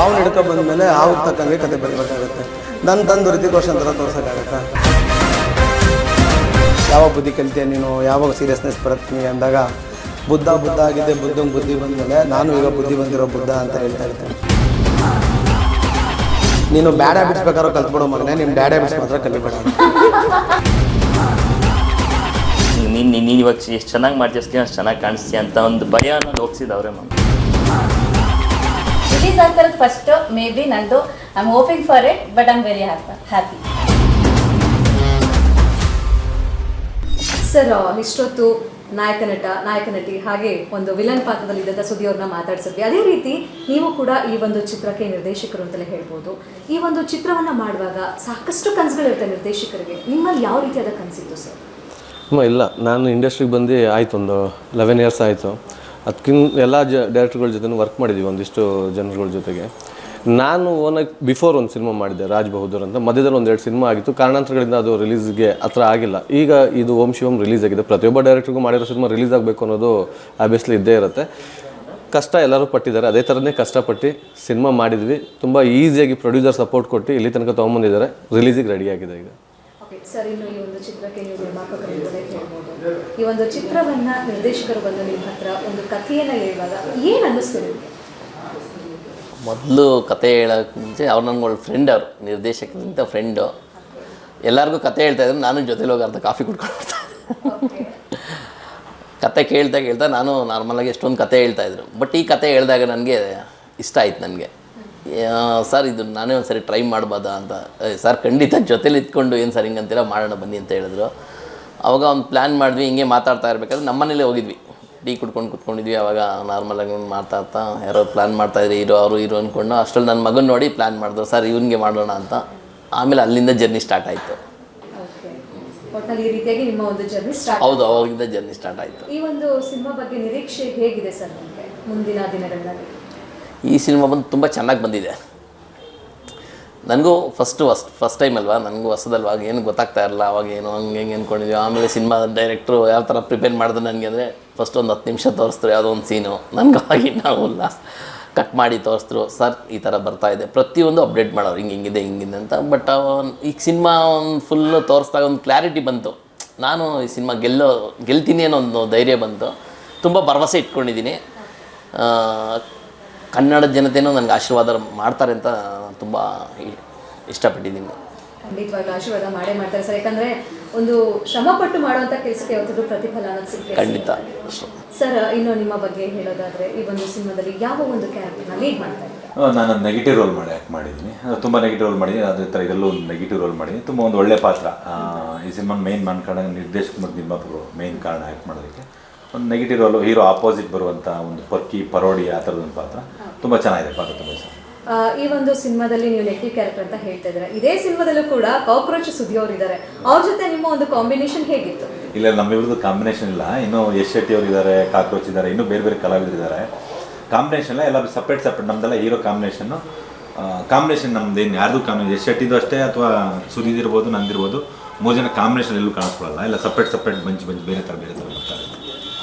ಹಾವು ಹಿಡ್ಕೊ ಬಂದಮೇಲೆ ಹಾವು ತಕ್ಕಂಗೆ ಕತೆ ಬರಬೇಕಾಗುತ್ತೆ. ನನ್ನ ತಂದು ರೀತಿ ಕ್ವಶನ್ ಥರ ತೋರ್ಸೋಕ್ಕಾಗತ್ತಾ? ಯಾವಾಗ ಬುದ್ಧಿ ಕಲಿತೀಯ ನೀನು, ಯಾವಾಗ ಸೀರಿಯಸ್ನೆಸ್ ಬರುತ್ತೆ ಅಂದಾಗ ಬುದ್ಧ ಆಗಿದ್ದೆ, ಬುದ್ಧಂಗೆ ಬುದ್ಧಿ ಬಂದಮೇಲೆ ನಾನು ಈಗ ಬುದ್ಧಿ ಬಂದಿರೋ ಬುದ್ಧ ಅಂತ ಹೇಳ್ತಾ ಇರ್ತೇನೆ. ನೀನು ಬ್ಯಾಡ್ ಹ್ಯಾಬಿಟ್ಸ್ ಬೇಕಾದ್ರೂ ಕಲ್ತ್ಬಿಡೋ ಮಗನೇ, ನಿಮ್ಮ ಬ್ಯಾಡ್ ಹ್ಯಾಬಿಟ್ಸ್ ಮಾತ್ರ ಕಲಿಬೇಡ. ನೀನು ಇವಾಗ ಎಷ್ಟು ಚೆನ್ನಾಗಿ ಮಾಡ್ತಿರ್ತೀಯ ಅಷ್ಟು ಚೆನ್ನಾಗಿ ಕಾಣಿಸ್ತೀಯ ಅಂತ ಒಂದು ಭಯ ಅನ್ನೋದು ಹೋಗ್ಸಿದವ್ರೆ ಮ್ಯಾಮ್. ರಿಲೀಸ್ ಆಗ್ತಿರೋದು ಫಸ್ಟ್ ಮೇ ಬಿ ನಂದು I am hoping for it, but I am very happy. Sir, ಇಷ್ಟೊತ್ತು ನಾಯಕ ನಟಿ ಹಾಗೆ ಒಂದು ವಿಲನ್ ಪಾತ್ರದಲ್ಲಿ ಇದ್ದಂಥ ಸುದ್ದಿ ಅವ್ರನ್ನ ಮಾತಾಡ್ಸಿದ್ವಿ. ಅದೇ ರೀತಿ ನೀವು ಕೂಡ ಈ ಒಂದು ಚಿತ್ರಕ್ಕೆ ನಿರ್ದೇಶಕರು ಅಂತಲೇ ಹೇಳ್ಬೋದು. ಈ ಒಂದು ಚಿತ್ರವನ್ನು ಮಾಡುವಾಗ ಸಾಕಷ್ಟು ಕನಸುಗಳಿರುತ್ತೆ ನಿರ್ದೇಶಕರಿಗೆ. ನಿಮ್ಮಲ್ಲಿ ಯಾವ ರೀತಿಯಾದ ಕನಸಿತ್ತು ಸರ್? ಇಲ್ಲ, ನಾನು ಇಂಡಸ್ಟ್ರಿಗೆ ಬಂದು ಆಯಿತು ಒಂದು 11 ಇಯರ್ಸ್ ಆಯಿತು. ಅದಕ್ಕಿಂತ ಎಲ್ಲ ಡೈರೆಕ್ಟರ್ಗಳ ಜೊತೆ ವರ್ಕ್ ಮಾಡಿದ್ವಿ, ಒಂದಿಷ್ಟು ಜನರುಗಳ ಜೊತೆಗೆ. ನಾನು ಓನಾಗಿ ಬಿಫೋರ್ ಒಂದು ಸಿನಿಮಾ ಮಾಡಿದ್ದೆ, ರಾಜ್ ಬಹದ್ದೂರ್ ಅಂತ. ಮಧ್ಯದಲ್ಲಿ 1-2 ಸಿನಿಮಾ ಆಗಿತ್ತು, ಕಾರಣಾಂತರಗಳಿಂದ ಅದು ರಿಲೀಸ್ಗೆ ಹತ್ರ ಆಗಿಲ್ಲ. ಈಗ ಇದು ಓಂ ಶಿವಂ ರಿಲೀಸ್ ಆಗಿದೆ. ಪ್ರತಿಯೊಬ್ಬ ಡೈರೆಕ್ಟ್ರಿಗೂ ಮಾಡಿರೋ ಸಿನಿಮಾ ರಿಲೀಸ್ ಆಗಬೇಕು ಅನ್ನೋದು ಆಬ್ವಿಯಸ್ಲಿ ಇದ್ದೇ ಇರುತ್ತೆ. ಕಷ್ಟ ಎಲ್ಲರೂ ಪಟ್ಟಿದ್ದಾರೆ, ಅದೇ ಥರನೇ ಕಷ್ಟಪಟ್ಟು ಸಿನಿಮಾ ಮಾಡಿದ್ವಿ. ತುಂಬ ಈಸಿಯಾಗಿ ಪ್ರೊಡ್ಯೂಸರ್ ಸಪೋರ್ಟ್ ಕೊಟ್ಟು ಇಲ್ಲಿ ತನಕ ತೊಗೊಂಬಂದಿದ್ದಾರೆ. ರಿಲೀಸಿಗೆ ರೆಡಿಯಾಗಿದೆ ಈಗ. ಸರ್, ಇನ್ನು ಈ ಒಂದು ಚಿತ್ರಕ್ಕೆ ನೀವು ನಿರ್ಮಾಪಕರು ಅಂತಲೇ ಹೇಳ್ಬೋದು. ಈ ಒಂದು ಚಿತ್ರವನ್ನು ನಿರ್ದೇಶಕರು ಬಂದು ನಿಮ್ಮ ಹತ್ರ ಒಂದು ಕಥೆಯನ್ನು ಹೇಳುವಾಗ ಏನು ಅನ್ನಿಸ್ತು ನಿಮಗೆ? ಮೊದಲು ಕತೆ ಹೇಳೋಕ್ಕೆ ಮುಂಚೆ ಅವ್ರು ನನಗೆ ಒಳ್ಳೆ ಫ್ರೆಂಡ್, ಅವರು ನಿರ್ದೇಶಕರಿಂದ ಫ್ರೆಂಡು. ಎಲ್ಲರಿಗೂ ಕತೆ ಹೇಳ್ತಾಯಿದ್ರು, ನಾನು ಜೊತೆಲಿ ಹೋಗಿ ಅರ್ಧ ಕಾಫಿ ಕುಡ್ಕೊಂಡು ಕತೆ ಕೇಳ್ತಾ ನಾನು ನಾರ್ಮಲಾಗಿ ಎಷ್ಟೊಂದು ಕತೆ ಹೇಳ್ತಾಯಿದ್ರು. ಬಟ್ ಈ ಕತೆ ಹೇಳಿದಾಗ ನನಗೆ ಇಷ್ಟ ಆಯ್ತು. ನನಗೆ ಸರ್ ಇದು ನಾನೇ ಒಂದು ಸರಿ ಟ್ರೈ ಮಾಡ್ಬೋದಾ ಅಂತ. ಸರ್ ಖಂಡಿತ ಜೊತೇಲಿ ಇದ್ಕೊಂಡು ಏನು ಸರ್ ಹಿಂಗಂತೀರ, ಮಾಡೋಣ ಬನ್ನಿ ಅಂತ ಹೇಳಿದ್ರು. ಅವಾಗ ಒಂದು ಪ್ಲ್ಯಾನ್ ಮಾಡಿದ್ವಿ. ಹಿಂಗೆ ಮಾತಾಡ್ತಾ ಇರಬೇಕಾದ್ರೆ ನಮ್ಮ ಮನೇಲೇ ಹೋಗಿದ್ವಿ, ಟೀ ಕುತ್ಕೊಂಡಿದ್ವಿ. ಅವಾಗ ನಾರ್ಮಲಾಗಿ ಮಾತಾಡ್ತಾ ಯಾರೋ ಪ್ಲ್ಯಾನ್ ಮಾಡ್ತಾಯಿದ್ರು, ಹೀರೋ ಅಂದ್ಕೊಂಡು. ಅಷ್ಟರಲ್ಲಿ ನನ್ನ ಮಗನ ನೋಡಿ ಪ್ಲ್ಯಾನ್ ಮಾಡಿದ್ರು, ಸರ್ ಇವನಿಗೆ ಮಾಡೋಣ ಅಂತ. ಆಮೇಲೆ ಅಲ್ಲಿಂದ ಜರ್ನಿ ಸ್ಟಾರ್ಟ್ ಆಯಿತು. ಈ ರೀತಿಯಾಗಿ ನಿಮ್ಮ ಒಂದು ಜರ್ನಿ ಸ್ಟಾರ್ಟ್. ಹೌದು, ಅವಾಗಿಂದ ಜರ್ನಿ ಸ್ಟಾರ್ಟ್ ಆಯಿತು. ಈ ಒಂದು ಸಿನಿಮಾ ಬಗ್ಗೆ ನಿರೀಕ್ಷೆ ಹೇಗಿದೆ ಸರ್ ನಿಮಗೆ ಮುಂದಿನ ದಿನಗಳಲ್ಲಿ? ಈ ಸಿನಿಮಾ ಬಂದು ತುಂಬ ಚೆನ್ನಾಗಿ ಬಂದಿದೆ. ನನಗೂ ಫಸ್ಟ್ ಟೈಮ್ ಅಲ್ವಾ, ನನಗೂ ಹೊಸದಲ್ವಾಗ ಏನು ಗೊತ್ತಾಗ್ತಾ ಇರಲ್ಲ. ಅವಾಗ ಏನೋ ಹಂಗೆ ಅಂದ್ಕೊಂಡಿದ್ವಿ. ಆಮೇಲೆ ಸಿನಿಮಾ ಡೈರೆಕ್ಟ್ರು ಯಾವ ಥರ ಪ್ರಿಪೇರ್ ಮಾಡಿದ್ರು ನನಗೆ ಅಂದರೆ, ಫಸ್ಟ್ ಒಂದು 10 ನಿಮಿಷ ತೋರಿಸಿದ್ರು ಯಾವುದೋ ಒಂದು ಸೀನು. ನನಗೆ ಅವಾಗಿ ನಾವು ಕಟ್ ಮಾಡಿ ತೋರಿಸಿದ್ರು, ಸರ್ ಈ ಥರ ಬರ್ತಾಯಿದೆ, ಪ್ರತಿಯೊಂದು ಅಪ್ಡೇಟ್ ಮಾಡೋರು, ಹಿಂಗಿದೆ ಅಂತ. ಬಟ್ ಈಗ ಸಿನಿಮಾ ಒಂದು ಫುಲ್ಲು ತೋರಿಸ್ದಾಗ ಒಂದು ಕ್ಲಾರಿಟಿ ಬಂತು. ನಾನು ಈ ಸಿನಿಮಾ ಗೆಲ್ತೀನಿ ಅನ್ನೋ ಒಂದು ಧೈರ್ಯ ಬಂತು. ತುಂಬ ಭರವಸೆ ಇಟ್ಕೊಂಡಿದ್ದೀನಿ. ಕನ್ನಡ ಜನತೆಯೂ ನನಗೆ ಆಶೀರ್ವಾದ ಮಾಡ್ತಾರೆ ಅಂತ ತುಂಬ ಇಷ್ಟಪಟ್ಟಿದ್ದೀನಿ. ಖಂಡಿತವಾಗಿ ಆಶೀರ್ವಾದ ಮಾಡೇ ಮಾಡ್ತಾರೆ ಸರ್. ಯಾಕಂದರೆ ಒಂದು ಶ್ರಮಪಟ್ಟು ಮಾಡುವಂಥ ಕೆಲಸಕ್ಕೆ ಯಾವತ್ತೂ ಪ್ರತಿಫಲ ಅನ್ನೋದು ಸಿಗುತ್ತೆ. ಖಂಡಿತ ಸರ್, ಇನ್ನು ನಿಮ್ಮ ಬಗ್ಗೆ ಹೇಳೋದಾದರೆ, ಈ ಒಂದು ಸಿನಿಮಾದಲ್ಲಿ ಯಾವ ಒಂದು ಕ್ಯಾರೆಕ್ಟರ್ನ ಲೀಡ್ ಮಾಡ್ತಾ ಇದ್ದಾರೆ? ನಾನು ನೆಗೆಟಿವ್ ರೋಲ್ ಮಾಡಿದ್ದೀನಿ. ತುಂಬ ನೆಗೆಟಿವ್ ರೋಲ್ ಮಾಡಿದ್ದೀನಿ. ಅದೇ ಥರ ಇದರಲ್ಲೂ ಒಂದು ನೆಗೆಟಿವ್ ರೋಲ್ ಮಾಡಿದ್ದೀನಿ. ತುಂಬ ಒಂದು ಒಳ್ಳೆಯ ಪಾತ್ರ. ಈ ಸಿನಿಮಾ ಮೇನ್ ಕಾರಣ ನಿರ್ದೇಶಕ ಮತ್ತು ನಿರ್ಮಾಪಕರು ಮೇನ್ ಕಾರಣ ಆ್ಯಕ್ಟ್ ಮಾಡೋದಕ್ಕೆ. ಒಂದು ನೆಗೆಟಿವ್ ರೋಲು, ಹೀರೋ ಆಪೋಸಿಟ್ ಬರುವಂಥ ಒಂದು ಪರೋಡಿ ಆ ಥರದೊಂದು ಪಾತ್ರ. ತುಂಬ ಚೆನ್ನಾಗಿದೆ ಪಾತ್ರ, ತುಂಬ ಚೆನ್ನಾಗಿ. ಈ ಒಂದು ಸಿನಿಮಾದಲ್ಲಿ ನೀವು ನೆಗೆಟಿವ್ ಕ್ಯಾರೆಕ್ಟರ್ ಅಂತ ಹೇಳ್ತಾ ಇದ್ದೀರಾ. ಇದೇ ಸಿನಿಮಾದಲ್ಲೂ ಕೂಡ ಕಾಕ್ರೋಚ್ ಸುದ್ದಿ ಅವರು ಇದ್ದಾರೆ. ಅವ್ರ ಜೊತೆ ನಿಮ್ಮ ಒಂದು ಕಾಂಬಿನೇಷನ್ ಹೇಗಿತ್ತು? ಇಲ್ಲ, ನಮ್ಮಿವ್ರದ್ದು ಕಾಂಬಿನೇಷನ್ ಇಲ್ಲ. ಇನ್ನೂ ಯಶ್ ಶೆಟ್ಟಿ ಅವರು ಇದ್ದಾರೆ, ಕಾಕ್ರೋಚ್ ಇದ್ದಾರೆ, ಇನ್ನೂ ಬೇರೆ ಬೇರೆ ಕಲಾವಿದರು ಇದ್ದಾರೆ. ಕಾಂಬಿನೇಷನ್ ಇಲ್ಲ, ಎಲ್ಲ ಸಪ್ರೇಟ್ ನಮ್ದೆಲ್ಲ ಹೀರೋ ಕಾಂಬಿನೇಷನ್ ನಮ್ದೇನು ಯಾರ್ದು ಕಾಂಬಿನೇಷನ್, ಯಶ್ ಶೆಟ್ಟಿದು ಅಷ್ಟೇ ಅಥವಾ ಸುದೀದ್ ಇರ್ಬೋದು, ನಂದಿರ್ಬೋದು. 3 ಜನ ಕಾಂಬಿನೇಷನ್ ಎಲ್ಲೂ ಕಾಣಿಸ್ಕೊಳ್ಳಲ್ಲ. ಇಲ್ಲ ಸಪ್ರೇಟ್ ಬಂಚ್ ಬೇರೆ ಥರ ಬರ್ತಾರೆ.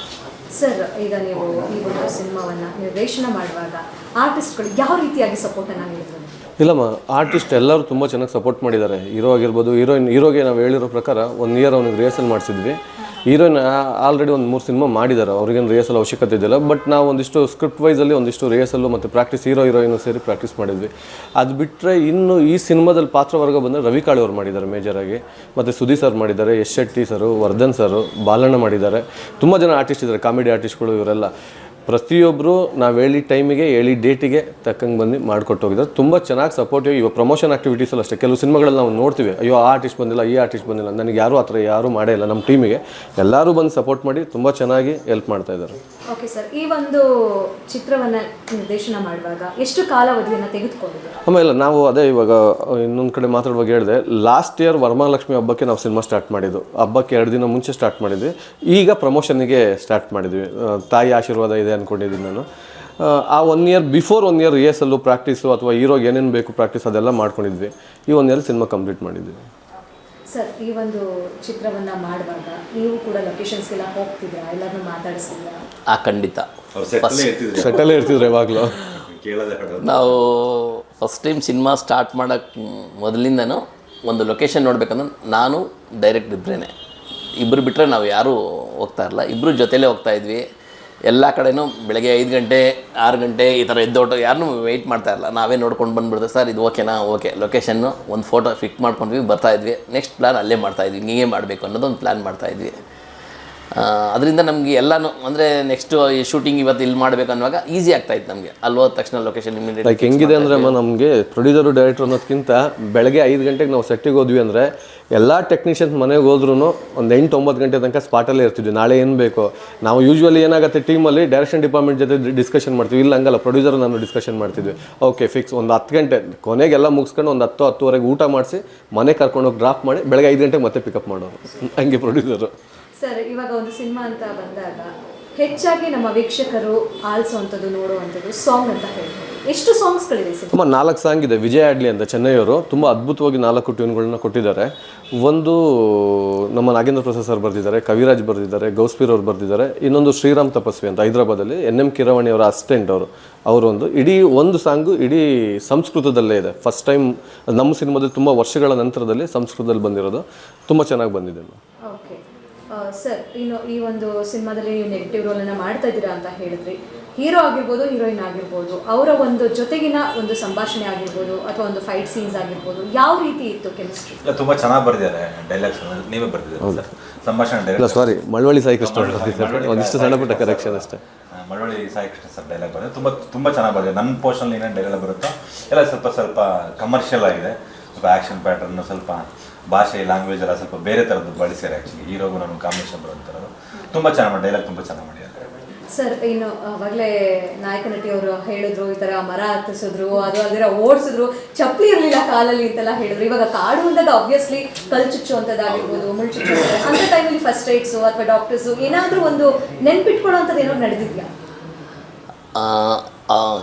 ಸರ್, ಈಗ ನೀವು ಈ ಒಂದು ಸಿನಿಮಾವನ್ನು ನಿರ್ದೇಶನ ಮಾಡುವಾಗ ಆರ್ಟಿಸ್ಟ್ಗಳು ಯಾವ ರೀತಿಯಾಗಿ ಸಪೋರ್ಟನ್ನು ನೀಡಿದ್ರು? ಇಲ್ಲಮ್ಮ, ಆರ್ಟಿಸ್ಟ್ ಎಲ್ಲರೂ ತುಂಬ ಚೆನ್ನಾಗಿ ಸಪೋರ್ಟ್ ಮಾಡಿದ್ದಾರೆ. ಹೀರೋ ಆಗಿರ್ಬೋದು, ಹೀರೋಗೆ ನಾವು ಹೇಳಿರೋ ಪ್ರಕಾರ 1 ಇಯರ್ ಅವ್ನಿಗೆ ರಿಹರ್ಸಲ್ ಮಾಡಿಸಿದ್ವಿ. ಹೀರೋಯಿನ್ ಆಲ್ರೆಡಿ ಒಂದು 3 ಸಿನಿಮಾ ಮಾಡಿದ್ದಾರೆ, ಅವ್ರಿಗೇನು ರಿಹರ್ಸಲ್ ಅವಶ್ಯಕತೆ ಇದೆಯಲ್ಲ. ಬಟ್ ನಾವು ಒಂದಿಷ್ಟು ಸ್ಕ್ರಿಪ್ಟ್ ವೈಸಲ್ಲಿ ಒಂದಿಷ್ಟು ರಿಹರ್ಸಲ್ಲು ಮತ್ತು ಪ್ರಾಕ್ಟೀಸ್, ಹೀರೋಯಿನು ಸೇರಿ ಪ್ರಾಕ್ಟೀಸ್ ಮಾಡಿದ್ವಿ. ಅದು ಬಿಟ್ಟರೆ ಇನ್ನು ಈ ಸಿನಿಮಾದಲ್ಲಿ ಪಾತ್ರವರ್ಗ ಬಂದರೆ ರವಿ ಕಾಳೆ ಅವ್ರು ಮಾಡಿದ್ದಾರೆ ಮೇಜರಾಗಿ, ಮತ್ತು ಸುದೀಪ್ ಸರ್ ಮಾಡಿದ್ದಾರೆ, ಯಶ್ ಶೆಟ್ಟಿ ಸರು, ವರ್ಧನ್ ಸರು, ಬಾಲಣ್ಣ ಮಾಡಿದ್ದಾರೆ. ತುಂಬ ಜನ ಆರ್ಟಿಸ್ಟ್ ಇದ್ದಾರೆ, ಕಾಮಿಡಿ ಆರ್ಟಿಸ್ಟ್ಗಳು. ಇವರೆಲ್ಲ ಪ್ರತಿಯೊಬ್ಬರು ನಾವು ಹೇಳಿ ಟೈಮಿಗೆ ಹೇಳಿ ಡೇಟಿಗೆ ತಕ್ಕಂಗೆ ಬಂದು ಮಾಡಿಕೊಟ್ಟು ಹೋಗಿದ್ದಾರೆ. ತುಂಬ ಚೆನ್ನಾಗಿ ಸಪೋರ್ಟಿವ್. ಇವಾಗ ಪ್ರಮೋಷನ್ ಆ್ಯಕ್ಟಿವಿಟೀಸಲ್ಲಿ ಅಷ್ಟೇ, ಕೆಲವು ಸಿನಿಮಾಗಳಲ್ಲಿ ನಾವು ನೋಡ್ತೀವಿ, ಅಯ್ಯೋ ಆ ಆರ್ಟಿಸ್ಟ್ ಬಂದಿಲ್ಲ, ಈ ಆರ್ಟಿಸ್ಟ್ ಬಂದಿಲ್ಲ. ನನಗೆ ಯಾರೂ ಆ ಥರ ಯಾರೂ ಮಾಡೇ ಇಲ್ಲ. ನಮ್ಮ ಟೀಮಿಗೆ ಎಲ್ಲರೂ ಬಂದು ಸಪೋರ್ಟ್ ಮಾಡಿ ತುಂಬ ಚೆನ್ನಾಗಿ ಹೆಲ್ಪ್ ಮಾಡ್ತಾ ಇದ್ದಾರೆ. ಓಕೆ ಸರ್, ಈ ಒಂದು ಚಿತ್ರವನ್ನು ನಿರ್ದೇಶನ ಮಾಡುವಾಗ ಎಷ್ಟು ಕಾಲಾವಧಿಯನ್ನು ತೆಗೆದುಕೊಂಡಿದೆ? ಆಮೇಲೆ ನಾವು ಅದೇ ಇವಾಗ ಇನ್ನೊಂದು ಕಡೆ ಮಾತಾಡುವಾಗ ಹೇಳಿದೆ, ಲಾಸ್ಟ್ ಇಯರ್ ವರಮಹಾಲಕ್ಷ್ಮಿ ಹಬ್ಬಕ್ಕೆ ನಾವು ಸಿನಿಮಾ ಸ್ಟಾರ್ಟ್ ಮಾಡಿದ್ದು. ಹಬ್ಬಕ್ಕೆ 2 ದಿನ ಮುಂಚೆ ಸ್ಟಾರ್ಟ್ ಮಾಡಿದ್ವಿ. ಈಗ ಪ್ರಮೋಷನ್ನಿಗೆ ಸ್ಟಾರ್ಟ್ ಮಾಡಿದ್ವಿ. ತಾಯಿ ಆಶೀರ್ವಾದ ಇದೆ ಅಂದ್ಕೊಂಡಿದ್ದೀನಿ ನಾನು. ಆ 1 year before 1 year rehearsal, practice ಅಥವಾ ಹೀರೋಗೆ ಏನೇನು ಬೇಕು ಪ್ರಾಕ್ಟೀಸ್ ಅದೆಲ್ಲ ಮಾಡ್ಕೊಂಡಿದ್ವಿ. ಈ 1 ಇಯರ್ ಸಿನಿಮಾ ಕಂಪ್ಲೀಟ್ ಮಾಡಿದ್ವಿ. ಸರ್, ಈ ಒಂದು ಚಿತ್ರವನ್ನು ಮಾಡುವಾಗ ನೀವು ಕೂಡ ಲೊಕೇಶನ್ಸ್ಗೆಲ್ಲ ಹೋಗ್ತಿದ್ರಾ, ಎಲ್ಲರನ್ನೂ ಮಾತಾಡಿಸಿದ್ರಾ? ಖಂಡಿತ ಸೆಟ್ಟಲ್ಲೇ ಇರ್ತಿದ್ರು ಯಾವಾಗಲೂ. ಕೇಳೋದೇ ಬೇಡ. ನಾವು ಫಸ್ಟ್ ಟೈಮ್ ಸಿನಿಮಾ ಸ್ಟಾರ್ಟ್ ಮಾಡೋಕ್ಕೆ ಮೊದಲಿಂದನೂ ಒಂದು ಲೊಕೇಶನ್ ನೋಡ್ಬೇಕಂದ್ರೆ ನಾನು ಡೈರೆಕ್ಟ್ ಇಬ್ಬರು ಬಿಟ್ಟರೆ ನಾವು ಯಾರೂ ಹೋಗ್ತಾ ಇರಲ್ಲ, ಇಬ್ಬರು ಜೊತೆಲೇ ಹೋಗ್ತಾಯಿದ್ವಿ. ಎಲ್ಲ ಕಡೆನೂ ಬೆಳಗ್ಗೆ 5 ಗಂಟೆ 6 ಗಂಟೆ ಈ ಥರ ಎದ್ದೋಟು ಯಾರನ್ನೂ ವೆಯ್ಟ್ ಮಾಡ್ತಾ ಇರಲ್ಲ, ನಾವೇ ನೋಡ್ಕೊಂಡು ಬಂದುಬಿಡ್ತೀವಿ. ಸರ್ ಇದು ಓಕೆನಾ, ಓಕೆ, ಲೊಕೇಶನ್ನು ಒಂದು ಫೋಟೋ ಫಿಕ್ಸ್ ಮಾಡ್ಕೊಂಡ್ವಿ, ಬರ್ತಾಯಿದ್ವಿ. ನೆಕ್ಸ್ಟ್ ಪ್ಲ್ಯಾನ್ ಅಲ್ಲೇ ಮಾಡ್ತಾಯಿದ್ವಿ, ಹೀಗೆ ಮಾಡಬೇಕು ಅನ್ನೋದೊಂದು ಪ್ಲ್ಯಾನ್ ಮಾಡ್ತಾಯಿದ್ವಿ. ಅದರಿಂದ ನಮಗೆ ಎಲ್ಲನೂ ಅಂದರೆ ನೆಕ್ಸ್ಟು ಈ ಶೂಟಿಂಗ್ ಇವತ್ತು ಇಲ್ಲಿ ಮಾಡಬೇಕು ಅನ್ನುವಾಗ ಈಸಿ ಆಗ್ತಾಯಿತ್ತು ನಮಗೆ. ಅಲ್ಲಿ ಹೋದ ತಕ್ಷಣ ಲೊಕೇಶನ್ ಇಮಿಡಿಯೇಟ್. ಲೈಕ್ ಹೆಂಗಿದೆ ಅಂದರೆ ನಮಗೆ ಪ್ರೊಡ್ಯೂಸರು ಡೈರೆಕ್ಟರ್ ಅನ್ನೋದಕ್ಕಿಂತ ಬೆಳಗ್ಗೆ 5 ಗಂಟೆಗೆ ನಾವು ಸೆಟ್ಟಿಗೆ ಹೋದ್ವಿ ಅಂದರೆ ಎಲ್ಲ ಟೆಕ್ನಿಷಿಯನ್ಸ್ ಮನೆಗೆ ಹೋದ್ರೂ ಒಂದು 8-9 ಗಂಟೆ ತನಕ ಸ್ಪಾಟಲ್ಲೇ ಇರ್ತಿದ್ವಿ. ನಾಳೆ ಏನು ಬೇಕು ನಾವು ಯೂಶ್ವಲಿ ಏನಾಗುತ್ತೆ ಟೀಮಲ್ಲಿ ಡೈರೆಕ್ಷನ್ ಡಿಪಾರ್ಟ್ಮೆಂಟ್ ಜೊತೆ ಡಿಸ್ಕಷನ್ ಮಾಡ್ತೀವಿ. ಇಲ್ಲ ಹಂಗಲ್ಲ, ಪ್ರೊಡ್ಯೂಸರ್ ನಾನು ಡಿಸ್ಕಷನ್ ಮಾಡ್ತಿದ್ವಿ. ಓಕೆ ಫಿಕ್ಸ್ ಒಂದು 10 ಗಂಟೆ ಕೊನೆಗೆಲ್ಲ ಮುಗಿಸ್ಕೊಂಡು ಒಂದು 10-10:30 ಊಟ ಮಾಡಿಸಿ ಮನೆ ಕರ್ಕೊಂಡೋಗಿ ಡ್ರಾಪ್ ಮಾಡಿ ಬೆಳಗ್ಗೆ 5 ಗಂಟೆಗೆ ಮತ್ತೆ ಪಿಕಪ್ ಮಾಡೋರು. ಹಂಗೆ ಪ್ರೊಡ್ಯೂಸರು. ಸರ್, ಇವಾಗ ಒಂದು ಸಿನಿಮಾ ಅಂತ ಬಂದಾಗ ಹೆಚ್ಚಾಗಿ ನಮ್ಮ ವೀಕ್ಷಕರು ಆಲಿಸುವಂಥದ್ದು, ನೋಡುವಂಥದ್ದು ಸಾಂಗ್ ಅಂತ ಹೇಳ್ಬೋದು. ಎಷ್ಟು ಸಾಂಗ್ಸ್ಗಳಿದೆ ಸರ್? ತುಂಬ 4 ಸಾಂಗ್ ಇದೆ. ವಿಜಯ್ ಆಡ್ಲಿ ಅಂತ ಚೆನ್ನೈಯವರು ತುಂಬ ಅದ್ಭುತವಾಗಿ 4 ಟ್ಯೂನ್ಗಳನ್ನ ಕೊಟ್ಟಿದ್ದಾರೆ. ಒಂದು ನಮ್ಮ ನಾಗೇಂದ್ರ ಪ್ರಸಾದ್ ಸರ್ ಬರೆದಿದ್ದಾರೆ, ಕವಿರಾಜ್ ಬರೆದಿದ್ದಾರೆ, ಗೌಸ್ಪೀರ್ ಅವ್ರು ಬರೆದಿದ್ದಾರೆ. ಇನ್ನೊಂದು ಶ್ರೀರಾಮ್ ತಪಸ್ವಿ ಅಂತ ಹೈದರಾಬಾದಲ್ಲಿ NM ಕಿರವಾಣಿ ಅವರ ಅಸಿಸ್ಟೆಂಟ್ ಅವರೊಂದು ಇಡೀ ಒಂದು ಸಾಂಗು ಇಡೀ ಸಂಸ್ಕೃತದಲ್ಲೇ ಇದೆ. ಫಸ್ಟ್ ಟೈಮ್ ನಮ್ಮ ಸಿನಿಮಾದಲ್ಲಿ ತುಂಬ ವರ್ಷಗಳ ನಂತರದಲ್ಲಿ ಸಂಸ್ಕೃತದಲ್ಲಿ ಬಂದಿರೋದು. ತುಂಬ ಚೆನ್ನಾಗಿ ಬಂದಿದೆ. ಓಕೆ ಸರ್, ಇನ್ನು ಈ ಒಂದು ಸಿನಿಮಾದಲ್ಲಿ ನೀವು ನೆಗೆಟಿವ್ ರೋಲನ್ನು ಮಾಡ್ತಾ ಇದ್ದೀರಾ ಅಂತ ಹೇಳಿದ್ರಿ. ಹೀರೋ ಆಗಿರ್ಬೋದು, ಹೀರೋಯಿನ್ ಆಗಿರ್ಬೋದು, ಅವರ ಒಂದು ಜೊತೆಗಿನ ಒಂದು ಸಂಭಾಷಣೆ ಆಗಿರ್ಬೋದು ಅಥವಾ ಒಂದು ಫೈಟ್ ಸೀನ್ಸ್ ಆಗಿರ್ಬೋದು, ಯಾವ ರೀತಿ ಇತ್ತು ಕೆಮಿಸ್ಟ್ರಿ? ತುಂಬ ಚೆನ್ನಾಗಿ ಬರೆದಿದ್ದಾರೆ ಡೈಲಾಗ್ಸ್. ನೀವೇ ಬರ್ತಿದ್ದೀರಾ ಸಂಭಾಷಣೆ ಡೈಲಾಗ್? ಸಾರಿ, ಮಳವಳ್ಳಿ ಸಾಯಿ ಕೃಷ್ಣ ಒಂದಿಷ್ಟು ಸಣ್ಣ ಪುಟ್ಟ ಕರೆಕ್ಷನ್ ಅಷ್ಟೇ. ಮಳವಳ್ಳಿ ಸಾಯಿ ಕೃಷ್ಣ ಸರ್ ಡೈಲಾಗ್ ಬರೆದು ತುಂಬ ಚೆನ್ನಾಗಿ ಬರೆದಿದೆ. ನನ್ನ ಪೋರ್ಷನಲ್ಲಿ ಏನೇನು ಡೈಲಾಗ್ ಬರುತ್ತೋ ಎಲ್ಲ ಸ್ವಲ್ಪ ಕಮರ್ಷಿಯಲ್ ಆಗಿದೆ. ಸ್ವಲ್ಪ ಆ್ಯಕ್ಷನ್ ಪ್ಯಾಟರ್ನು, ಸ್ವಲ್ಪ ಭಾಷೆ ಲ್ಯಾಂಗ್ವೇಜ್ ಎಲ್ಲ ಸ್ವಲ್ಪ ಬೇರೆ ಥರದ್ದು ಬಳಸ್ಯಾರೆ. ಆ್ಯಕ್ಚುಲಿ ಹೀರೋಗೂ ನಮ್ಮ ಕಾಂಬಿನೇಷನ್ ಬರುವಂಥದ್ದು ತುಂಬ ಚೆನ್ನಾಗಿ ಡೈಲಾಗ್ ತುಂಬ ಚೆನ್ನಾಗಿ ಮಾಡಿದ್ದಾರೆ ಸರ್. ಇನ್ನು ಅವಾಗಲೇ ನಾಯಕ ನಟಿಯವರು ಹೇಳಿದ್ರು, ಈ ಥರ ಮರ ಹತ್ತಿಸಿದ್ರು, ಅದು ಅಲ್ಲಿರೋ ಓಡಿಸಿದ್ರು, ಚಪ್ಪಲಿ ಇರಲಿಲ್ಲ ಕಾಲಲ್ಲಿ ಅಂತೆಲ್ಲ ಹೇಳಿದ್ರು. ಇವಾಗ ಕಾಡು ಅಂದಾಗ ಆಬ್ವಿಯಸ್ಲಿ ಕಲ್ ಚುಚ್ಚುವಂಥದ್ದಾಗಿರ್ಬೋದು, ಮುಳ್ಳು ಚುಚ್ಚುವಂಥದ್ದು, ಅಂಥ ಟೈಮಲ್ಲಿ ಫಸ್ಟ್ ಏಡ್ಸು ಅಥವಾ ಡಾಕ್ಟರ್ಸು ಏನಾದರೂ ಒಂದು ನೆನ್ಪಿಟ್ಕೊಳ್ಳೋವಂಥದ್ದು ಏನೋ ನಡೆದಿದೆಯಾ?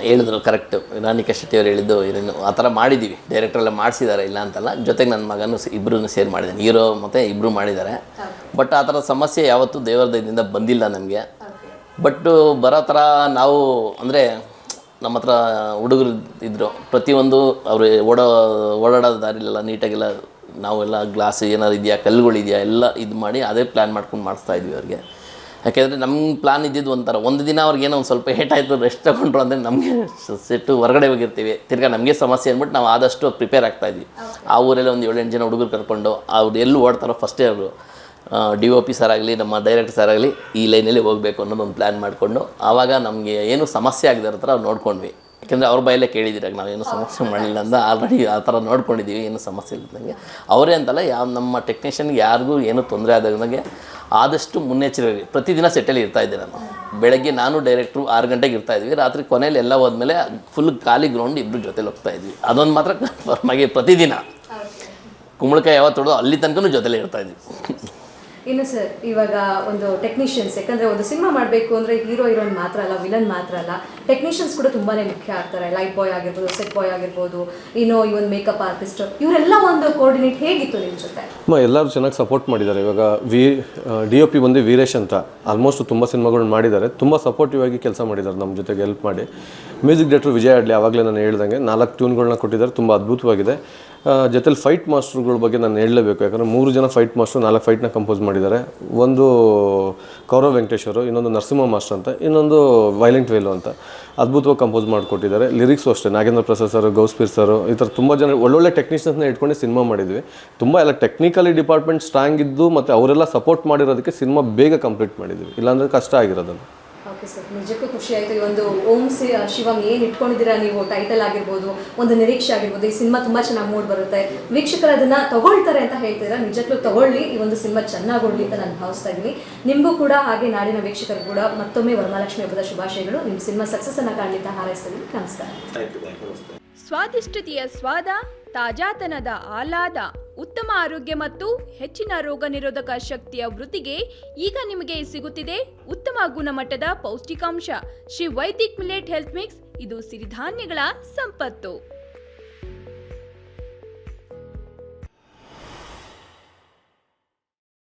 ಹೇಳಿದ್ರು ಕರೆಕ್ಟು. ರಾಣಿಕಾ ಶೆಟ್ಟಿ ಅವರು ಹೇಳಿದ್ದು ಇರೇನು ಆ ಥರ ಮಾಡಿದ್ದೀವಿ, ಡೈರೆಕ್ಟ್ರೆಲ್ಲ ಮಾಡಿಸಿದ್ದಾರೆ, ಇಲ್ಲ ಅಂತಲ್ಲ. ಜೊತೆಗೆ ನನ್ನ ಮಗನೂ ಇಬ್ಬರೂ ಸೇರ್ ಮಾಡಿದ್ದಾನೆ, ಹೀರೋ ಮತ್ತು ಇಬ್ಬರು ಮಾಡಿದ್ದಾರೆ. ಬಟ್ ಆ ಥರ ಸಮಸ್ಯೆ ಯಾವತ್ತೂ ದೇವರ ದಯದಿಂದ ಬಂದಿಲ್ಲ ನಮಗೆ. ಬಟ್ ಬರೋ ಥರ ನಾವು ಅಂದರೆ ನಮ್ಮ ಹತ್ರ ಹುಡುಗರು ಇದ್ದರು, ಪ್ರತಿಯೊಂದು ಅವರು ಓಡಾಡೋ ದಾರಿಲೆಲ್ಲ ನೀಟಾಗೆಲ್ಲ ನಾವೆಲ್ಲ ಗ್ಲಾಸ್ ಏನಾದ್ರು ಇದೆಯಾ, ಕಲ್ಲುಗಳಿದೆಯಾ ಎಲ್ಲ ಇದು ಮಾಡಿ ಅದೇ ಪ್ಲ್ಯಾನ್ ಮಾಡ್ಕೊಂಡು ಮಾಡಿಸ್ತಾಯಿದ್ವಿ ಅವ್ರಿಗೆ. ಯಾಕೆಂದರೆ ನಮ್ಮ ಪ್ಲಾನ್ ಇದ್ದಿದ್ದು ಒಂಥರ, ಒಂದು ದಿನ ಅವ್ರಿಗೇನೋ ಒಂದು ಸ್ವಲ್ಪ ಏಟಾಯಿತು, ರೆಸ್ಟ್ ತಗೊಂಡ್ರು ಅಂದರೆ ನಮಗೆ ಸೆಟ್ಟು ಹೊರಗಡೆ ಹೋಗಿರ್ತೀವಿ, ತಿರ್ಗಾ ನಮಗೆ ಸಮಸ್ಯೆ ಅಂದ್ಬಿಟ್ಟು ನಾವು ಆದಷ್ಟು ಪ್ರಿಪೇರ್ ಆಗ್ತಾಯಿದ್ವಿ. ಆ ಊರಲ್ಲಿ ಒಂದು 7-8 ಜನ ಹುಡುಗರು ಕರ್ಕೊಂಡು ಅವ್ರು ಎಲ್ಲಿ ಓಡ್ತಾರೋ ಫಸ್ಟೇ ಅವರು DOP ಸರ್ ಆಗಲಿ ನಮ್ಮ ಡೈರೆಕ್ಟರ್ ಸರ್ ಆಗಲಿ ಈ ಲೈನಲ್ಲಿ ಹೋಗಬೇಕು ಅನ್ನೋದೊಂದು ಪ್ಲ್ಯಾನ್ ಮಾಡಿಕೊಂಡು ಆವಾಗ ನಮಗೆ ಏನು ಸಮಸ್ಯೆ ಆಗದೆ ಇರೋ ಥರ ಅವ್ರು ನೋಡ್ಕೊಂಡ್ವಿ. ಯಾಕೆಂದರೆ ಅವ್ರ ಬಾಯಲ್ಲೇ ಕೇಳಿದ್ದೀರಾಗ ನಾವೇನು ಸಮಸ್ಯೆ ಮಾಡಲಿಲ್ಲ ಅಂತ ಆಲ್ರೆಡಿ ಆ ಥರ ನೋಡ್ಕೊಂಡಿದ್ದೀವಿ, ಏನು ಸಮಸ್ಯೆ ಇಲ್ಲದಂಗೆ. ಅವರೇ ಅಂತಲ್ಲ, ನಮ್ಮ ಟೆಕ್ನಿಷಿಯನ್ಗೆ ಯಾರಿಗೂ ಏನೂ ತೊಂದರೆ ಆದಾಗೆ ಆದಷ್ಟು ಮುನ್ನೆಚ್ಚರಿಕೆ ಪ್ರತಿದಿನ ಸೆಟ್ಟಲ್ಲಿ ಇರ್ತಾಯಿದ್ದೆ ನಾನು. ಬೆಳಗ್ಗೆ ನಾನು ಡೈರೆಕ್ಟ್ರು 6 ಗಂಟೆಗೆ ಇರ್ತಾಯಿದ್ವಿ, ರಾತ್ರಿ ಕೊನೆಯಲ್ಲಿ ಎಲ್ಲ ಹೋದ್ಮೇಲೆ ಫುಲ್ ಖಾಲಿ ಗ್ರೌಂಡ್ ಇಬ್ಬರು ಜೊತೆಲಿ ಹೋಗ್ತಾಯಿದ್ವಿ. ಅದೊಂದು ಮಾತ್ರ ಕನ್ಫರ್ಮಾಗಿ ಪ್ರತಿದಿನ ಕುಂಬಳಕಾಯಿ ಯಾವತ್ತು ತೊಡೋದು ಅಲ್ಲಿ ತನಕ ಜೊತೆಲೇ ಇರ್ತಾಯಿದ್ವಿ. ಇನ್ನು ಸರ್, ಇವಾಗ ಒಂದು ಟೆಕ್ನಿಷಿಯನ್ಸ್, ಯಾಕಂದರೆ ಒಂದು ಸಿನಿಮಾ ಮಾಡಬೇಕು ಅಂದರೆ ಹೀರೋಯಿನ್ ಮಾತ್ರ ಅಲ್ಲ, ವಿಲನ್ ಮಾತ್ರ ಅಲ್ಲ, ಟೆಕ್ನಿಷಿಯನ್ಸ್ ಕೂಡ ತುಂಬಾ ಮುಖ್ಯ ಆಗ್ತಾರೆ. ಲೈಟ್ ಬಾಯ್ ಆಗಿರ್ಬೋದು, ಸೆಟ್ ಬಾಯ್ ಆಗಿರ್ಬೋದು, ಇನ್ನು ಈ ಒಂದು ಮೇಕಪ್ ಆರ್ಟಿಸ್ಟ್, ಇವರೆಲ್ಲ ಒಂದು ಕೋಆರ್ಡಿನೇಟ್ ಹೇಗಿತ್ತು ನಿಮ್ಮ ಜೊತೆ? ಎಲ್ಲರೂ ಚೆನ್ನಾಗಿ ಸಪೋರ್ಟ್ ಮಾಡಿದ್ದಾರೆ. ಇವಾಗ DOP ಬಂದು ವೀರೇಶ್ ಅಂತ ಆಲ್ಮೋಸ್ಟ್ ತುಂಬ ಸಿನಿಮಾಗಳನ್ನ ಮಾಡಿದ್ದಾರೆ, ತುಂಬ ಸಪೋರ್ಟಿವ್ ಆಗಿ ಕೆಲಸ ಮಾಡಿದ್ದಾರೆ, ನಮ್ಮ ಜೊತೆಗೆ ಹೆಲ್ಪ್ ಮಾಡಿ. ಮ್ಯೂಸಿಕ್ ಡೈರೆಕ್ಟರ್ ವಿಜಯ್ ಆಡ್ಲಿ ಆವಾಗಲೇ ನಾನು ಹೇಳ್ದಂಗೆ 4 ಟ್ಯೂನ್ಗಳನ್ನ ಕೊಟ್ಟಿದ್ದಾರೆ, ತುಂಬ ಅದ್ಭುತವಾಗಿದೆ. ಜೊತೆಲಿ ಫೈಟ್ ಮಾಸ್ಟರ್ಗಳ ಬಗ್ಗೆ ನಾನು ಹೇಳಲೇಬೇಕು, ಯಾಕಂದರೆ 3 ಜನ ಫೈಟ್ ಮಾಸ್ಟರ್ 4 ಫೈಟ್ನ ಕಂಪೋಸ್ ಮಾಡಿದ್ದಾರೆ. ಒಂದು ಕೌರವ್ ವೆಂಕಟೇಶ್ವರು, ಇನ್ನೊಂದು ನರಸಿಂಹ ಮಾಸ್ಟರ್ ಅಂತ, ಇನ್ನೊಂದು ವೈಲೆಂಟ್ ವೇಲು ಅಂತ ಅದ್ಭುತವಾಗಿ ಕಂಪೋಸ್ ಮಾಡಿಕೊಟ್ಟಿದ್ದಾರೆ. ಲಿರಿಕ್ಸು ಅಷ್ಟೇ ನಾಗೇಂದ್ರ ಪ್ರಸಾದ್ ಸರ್, ಗೌಸ್ಪೀರ್ ಸರ್, ಈ ಥರ ತುಂಬ ಜನ ಒಳ್ಳೊಳ್ಳೆ ಟೆಕ್ನಿಷಿಯನ್ಸ್ನ ಇಟ್ಕೊಂಡು ಸಿನಿಮಾ ಮಾಡಿದ್ವಿ. ತುಂಬ ಎಲ್ಲ ಟೆಕ್ನಿಕಲಿ ಡಿಪಾರ್ಟ್ಮೆಂಟ್ ಸ್ಟ್ರಾಂಗ್ ಇದ್ದು ಮತ್ತು ಅವರೆಲ್ಲ ಸಪೋರ್ಟ್ ಮಾಡಿರೋದಕ್ಕೆ ಸಿನಿಮಾ ಬೇಗ ಕಂಪ್ಲೀಟ್ ಮಾಡಿದ್ವಿ, ಇಲ್ಲಾಂದರೆ ಕಷ್ಟ ಆಗಿರೋದನ್ನು. ಓಕೆ ಸರ್, ನಿಜಕ್ಕೂ ಖುಷಿ ಆಯಿತು. ಈ ಒಂದು ಓಂ ಶಿವಂ ಏನು ಇಟ್ಕೊಂಡಿದ್ದೀರಾ ನೀವು, ಟೈಟಲ್ ಆಗಿರ್ಬೋದು, ಒಂದು ನಿರೀಕ್ಷೆ ಆಗಿರ್ಬೋದು, ಈ ಸಿನಿಮಾ ತುಂಬ ಚೆನ್ನಾಗಿ ಮೂಡ್ ಬರುತ್ತೆ, ವೀಕ್ಷಕರು ಅದನ್ನು ತಗೊಳ್ತಾರೆ ಅಂತ ಹೇಳ್ತಿದ್ದೀರಾ. ನಿಜಕ್ಕೂ ತಗೊಳ್ಳಿ, ಈ ಒಂದು ಸಿನಿಮಾ ಚೆನ್ನಾಗಿ ಓಡಲಿ ಅಂತ ನಾನು ಭಾವಿಸ್ತಾ ಇದ್ದೀನಿ. ನಿಮಗೂ ಕೂಡ ಹಾಗೆ ನಾಡಿನ ವೀಕ್ಷಕರು ಕೂಡ ಮತ್ತೊಮ್ಮೆ ವರಮಹಾಲಕ್ಷ್ಮಿ ಹಬ್ಬದ ಶುಭಾಶಯಗಳು. ನಿಮ್ಮ ಸಿನಿಮಾ ಸಕ್ಸಸ್ಸನ್ನು ಕಾಣಲಿ ಅಂತ ಹಾರೈಸ್ತೀನಿ. ನಮಸ್ಕಾರ. ಸ್ವಾದಿಷ್ಟತೆಯ ಸ್ವಾದ, ತಾಜಾತನದ ಆಹ್ಲಾದ, ಉತ್ತಮ ಆರೋಗ್ಯ ಮತ್ತು ಹೆಚ್ಚಿನ ರೋಗ ನಿರೋಧಕ ಶಕ್ತಿಯ ವೃದ್ಧಿಗೆ ಈಗ ನಿಮಗೆ ಸಿಗುತ್ತಿದೆ ಉತ್ತಮ ಗುಣಮಟ್ಟದ ಪೌಷ್ಟಿಕಾಂಶ Shri Vaidik millet health mix. ಇದು ಸಿರಿಧಾನ್ಯಗಳ ಸಂಪತ್ತು.